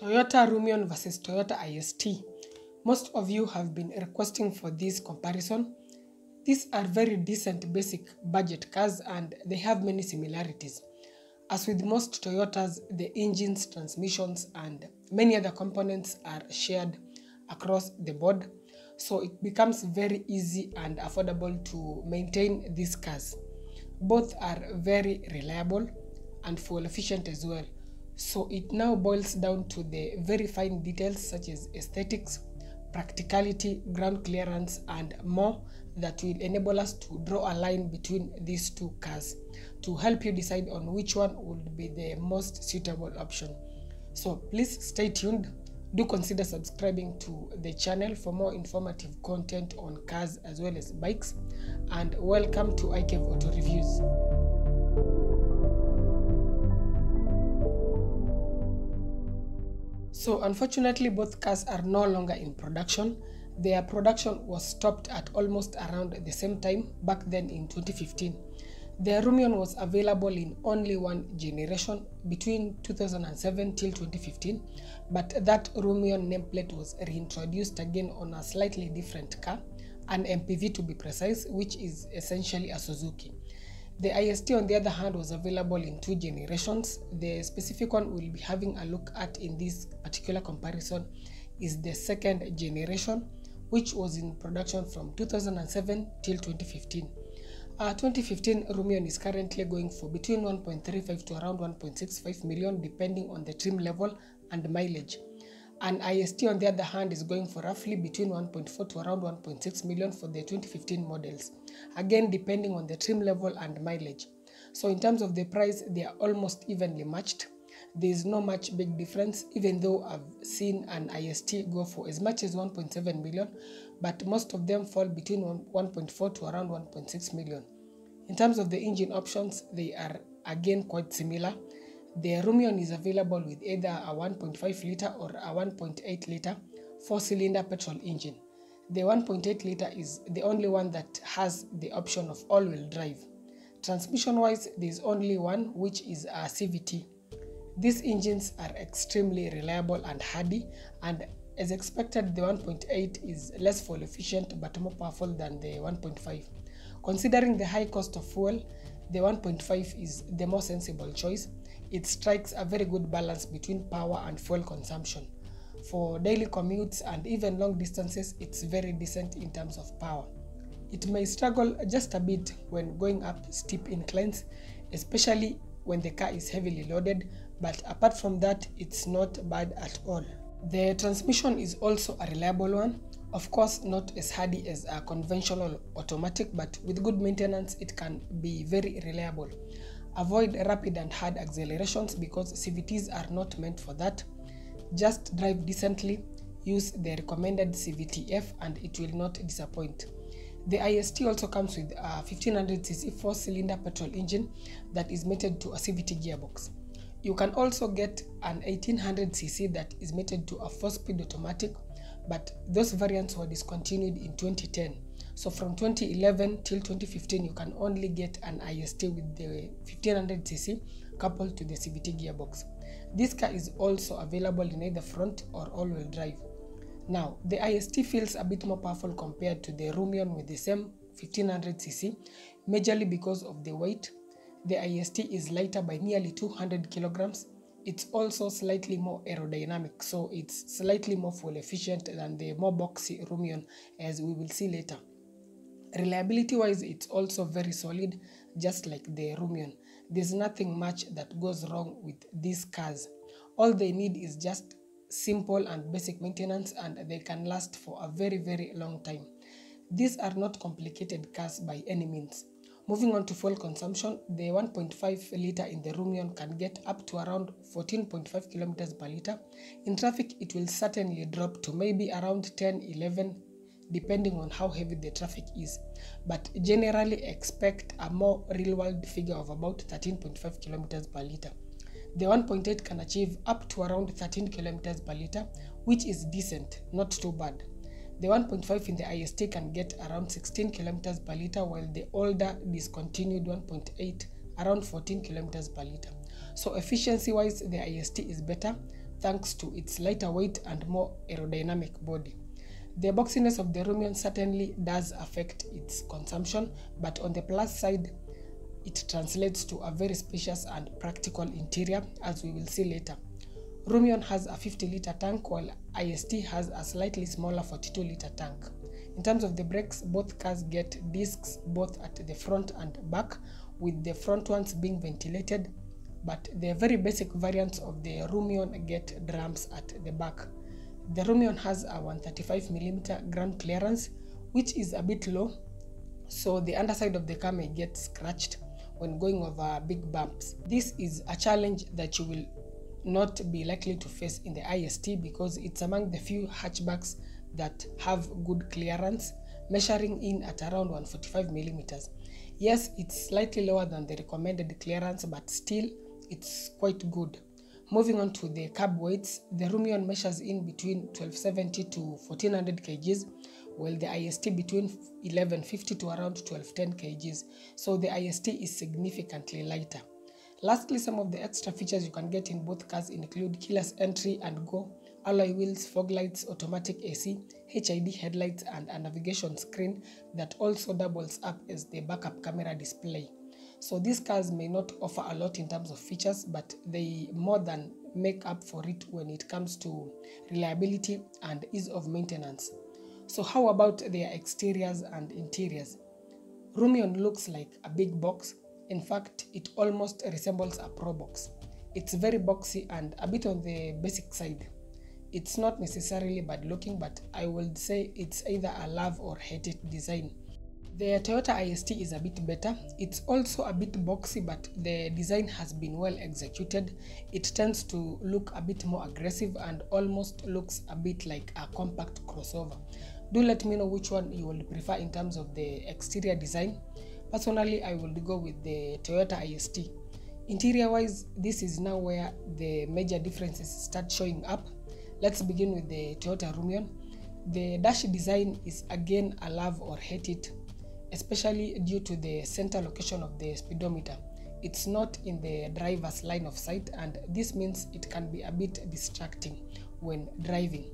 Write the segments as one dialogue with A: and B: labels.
A: Toyota Rumion versus Toyota IST. Most of you have been requesting for this comparison. These are very decent basic budget cars and they have many similarities. As with most Toyotas, the engines, transmissions, and many other components are shared across the board, so it becomes very easy and affordable to maintain these cars. Both are very reliable and fuel efficient as well. So it now boils down to the very fine details such as aesthetics, practicality, ground clearance, and more that will enable us to draw a line between these two cars to help you decide on which one would be the most suitable option. So please stay tuned. Do consider subscribing to the channel for more informative content on cars as well as bikes, and welcome to iCave Auto Reviews. So unfortunately, both cars are no longer in production. Their production was stopped at almost around the same time back then in 2015. The Rumion was available in only one generation between 2007 till 2015, but that Rumion nameplate was reintroduced again on a slightly different car, an MPV to be precise, which is essentially a Suzuki. The IST on the other hand was available in two generations. The specific one we'll be having a look at in this particular comparison is the second generation, which was in production from 2007 till 2015. 2015 Rumion is currently going for between 1.35 to around 1.65 million depending on the trim level and mileage. And IST on the other hand is going for roughly between 1.4 to around 1.6 million for the 2015 models, again depending on the trim level and mileage. So in terms of the price, they are almost evenly matched. There is no much big difference, even though I've seen an IST go for as much as 1.7 million, but most of them fall between 1.4 to around 1.6 million. In terms of the engine options, they are again quite similar. The Rumion is available with either a 1.5 litre or a 1.8 litre 4-cylinder petrol engine. The 1.8 litre is the only one that has the option of all-wheel drive. Transmission-wise, there is only one, which is a CVT. These engines are extremely reliable and hardy, and as expected, the 1.8 is less fuel efficient but more powerful than the 1.5. Considering the high cost of fuel, the 1.5 is the more sensible choice. It strikes a very good balance between power and fuel consumption. For daily commutes and even long distances, it's very decent in terms of power. It may struggle just a bit when going up steep inclines, especially when the car is heavily loaded, but apart from that, it's not bad at all. The transmission is also a reliable one. Of course, not as hardy as a conventional automatic, but with good maintenance, it can be very reliable. Avoid rapid and hard accelerations because CVTs are not meant for that. Just drive decently, use the recommended CVT-F and it will not disappoint. The IST also comes with a 1500cc 4-cylinder petrol engine that is mated to a CVT gearbox. You can also get an 1800cc that is mated to a 4-speed automatic, but those variants were discontinued in 2010. So from 2011 till 2015, you can only get an IST with the 1500cc coupled to the CVT gearbox. This car is also available in either front or all-wheel drive. Now, the IST feels a bit more powerful compared to the Rumion with the same 1500cc, majorly because of the weight. The IST is lighter by nearly 200 kilograms. It's also slightly more aerodynamic, so it's slightly more fuel efficient than the more boxy Rumion, as we will see later. Reliability wise, it's also very solid, just like the Rumion. There's nothing much that goes wrong with these cars. All they need is just simple and basic maintenance, and they can last for a very long time. These are not complicated cars by any means. Moving on to fuel consumption, the 1.5 litre in the Rumion can get up to around 14.5 kilometers per litre. In traffic, it will certainly drop to maybe around 10-11 depending on how heavy the traffic is, but generally expect a more real-world figure of about 13.5 kilometers per litre. The 1.8 can achieve up to around 13 kilometers per litre, which is decent, not too bad. The 1.5 in the IST can get around 16 kilometers per litre, while the older discontinued 1.8 around 14 kilometers per litre. So efficiency wise, the IST is better, thanks to its lighter weight and more aerodynamic body. The boxiness of the Rumion certainly does affect its consumption, but on the plus side, it translates to a very spacious and practical interior, as we will see later. Rumion has a 50-litre tank, while IST has a slightly smaller 42-litre tank. In terms of the brakes, both cars get discs both at the front and back, with the front ones being ventilated, but the very basic variants of the Rumion get drums at the back. The Rumion has a 135mm ground clearance, which is a bit low, so the underside of the car may get scratched when going over big bumps. This is a challenge that you will not be likely to face in the IST because it's among the few hatchbacks that have good clearance, measuring in at around 145mm. Yes, it's slightly lower than the recommended clearance, but still it's quite good. Moving on to the cab weights, the Rumion measures in between 1270 to 1400 kgs, while the IST between 1150 to around 1210 kgs, so the IST is significantly lighter. Lastly, some of the extra features you can get in both cars include keyless entry and go, alloy wheels, fog lights, automatic AC, HID headlights, and a navigation screen that also doubles up as the backup camera display. So these cars may not offer a lot in terms of features, but they more than make up for it when it comes to reliability and ease of maintenance. So how about their exteriors and interiors? Rumion looks like a big box. In fact, it almost resembles a Pro Box. It's very boxy and a bit on the basic side. It's not necessarily bad looking, but I would say it's either a love or hate it design. The Toyota IST is a bit better. It's also a bit boxy, but the design has been well executed. It tends to look a bit more aggressive and almost looks a bit like a compact crossover. Do let me know which one you would prefer in terms of the exterior design. Personally, I would go with the Toyota IST. Interior wise, this is now where the major differences start showing up. Let's begin with the Toyota Rumion. The dash design is again a love or hate it, especially due to the center location of the speedometer. It's not in the driver's line of sight, and this means it can be a bit distracting when driving.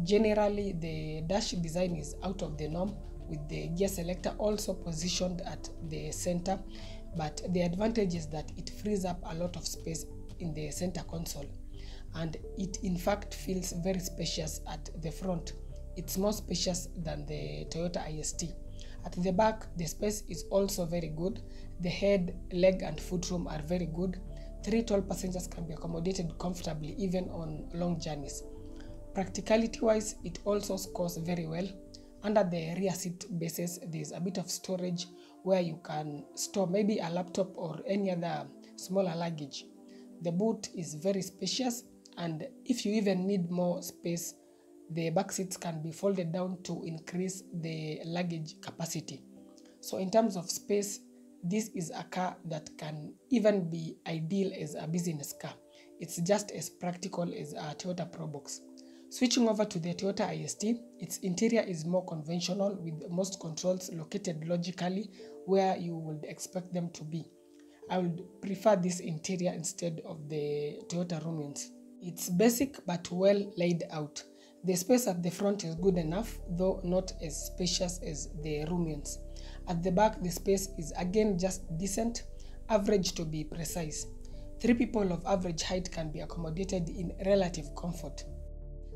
A: Generally, the dash design is out of the norm, with the gear selector also positioned at the center, but the advantage is that it frees up a lot of space in the center console, and it in fact feels very spacious at the front. It's more spacious than the Toyota IST. At the back, the space is also very good. The head, leg, and foot room are very good. 3 tall passengers can be accommodated comfortably even on long journeys. Practicality-wise, it also scores very well. Under the rear seat bases, there's a bit of storage where you can store maybe a laptop or any other smaller luggage. The boot is very spacious, and if you even need more space, the back seats can be folded down to increase the luggage capacity. So in terms of space, this is a car that can even be ideal as a business car. It's just as practical as a Toyota Pro Box. Switching over to the Toyota IST, its interior is more conventional, with most controls located logically where you would expect them to be. I would prefer this interior instead of the Toyota Rumions. It's basic but well laid out. The space at the front is good enough, though not as spacious as the Rumions. At the back, the space is again just decent, average to be precise. 3 people of average height can be accommodated in relative comfort.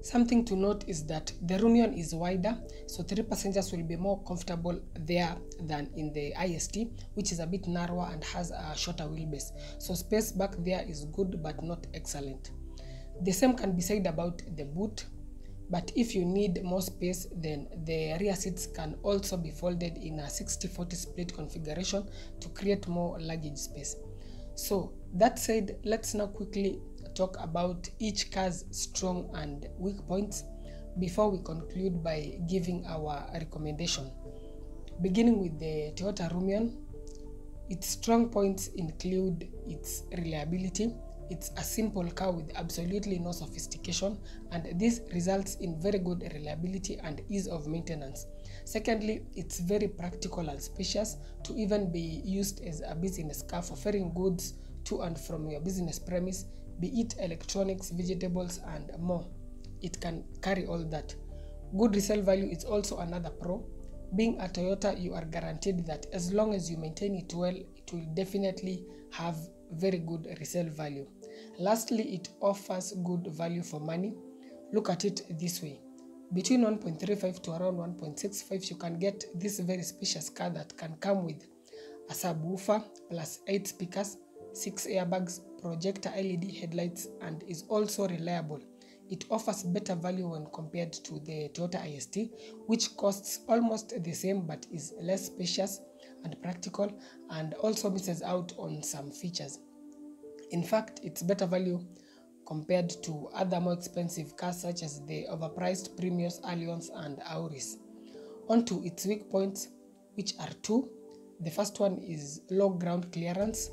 A: Something to note is that the Rumion is wider, so 3 passengers will be more comfortable there than in the IST, which is a bit narrower and has a shorter wheelbase. So space back there is good but not excellent. The same can be said about the boot, but if you need more space, then the rear seats can also be folded in a 60-40 split configuration to create more luggage space. So that said, let's now quickly talk about each car's strong and weak points before we conclude by giving our recommendation. Beginning with the Toyota Rumion, its strong points include its reliability. It's a simple car with absolutely no sophistication, and this results in very good reliability and ease of maintenance. Secondly, it's very practical and spacious to even be used as a business car for ferrying goods to and from your business premise. be it electronics, vegetables, and more. It can carry all that. Good resale value is also another pro. Being a Toyota, you are guaranteed that as long as you maintain it well, it will definitely have very good resale value. Lastly, it offers good value for money. Look at it this way. Between 1.35 to around 1.65, you can get this very spacious car that can come with a subwoofer plus 8 speakers, 6 airbags, projector LED headlights, and is also reliable. It offers better value when compared to the Toyota IST, which costs almost the same but is less spacious and practical, and also misses out on some features. In fact, it's better value compared to other more expensive cars such as the overpriced Prius, Allions, and Auris. On to its weak points, which are two. The first one is low ground clearance,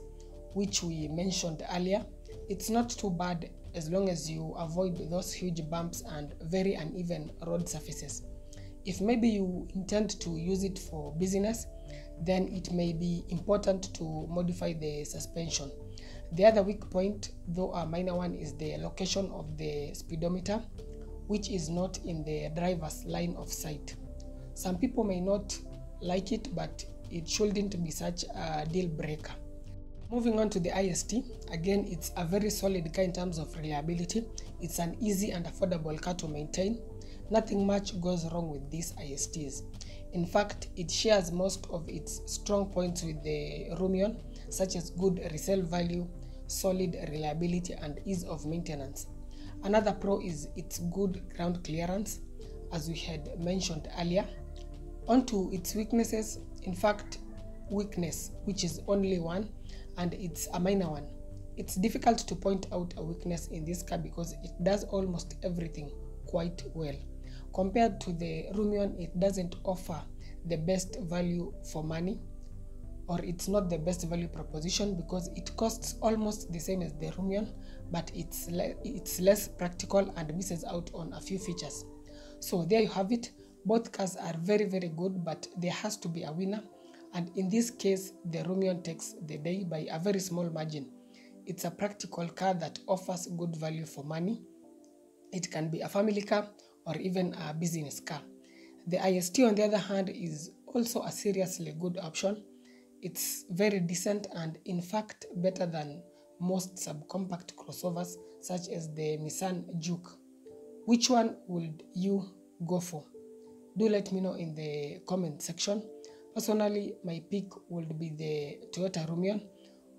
A: which we mentioned earlier. It's not too bad as long as you avoid those huge bumps and very uneven road surfaces. If maybe you intend to use it for business, then it may be important to modify the suspension. The other weak point, though a minor one, is the location of the speedometer, which is not in the driver's line of sight. Some people may not like it, but it shouldn't be such a deal breaker. Moving on to the IST, again, it's a very solid car in terms of reliability. It's an easy and affordable car to maintain. Nothing much goes wrong with these ISTs. In fact, it shares most of its strong points with the Rumion, such as good resale value, solid reliability, and ease of maintenance. Another pro is its good ground clearance, as we had mentioned earlier. On to its weaknesses, in fact, weakness, which is only one, and it's a minor one. It's difficult to point out a weakness in this car because it does almost everything quite well. Compared to the Rumion, it doesn't offer the best value for money, or it's not the best value proposition because it costs almost the same as the Rumion, but it's less practical and misses out on a few features. So there you have it. Both cars are very, very good, but there has to be a winner. And in this case, the Rumion takes the day by a very small margin. It's a practical car that offers good value for money. It can be a family car or even a business car. The IST, on the other hand, is also a seriously good option. It's very decent and in fact better than most subcompact crossovers such as the Nissan Juke. Which one would you go for? Do let me know in the comment section. Personally, my pick would be the Toyota Rumion,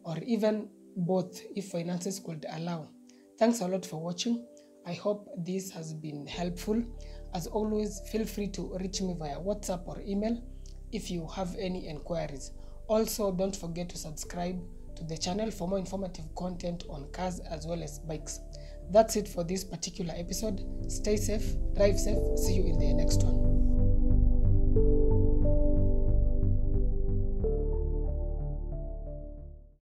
A: or even both if finances could allow. Thanks a lot for watching. I hope this has been helpful. As always, feel free to reach me via WhatsApp or email if you have any enquiries. Also, don't forget to subscribe to the channel for more informative content on cars as well as bikes. That's it for this particular episode. Stay safe, drive safe. See you in the next one.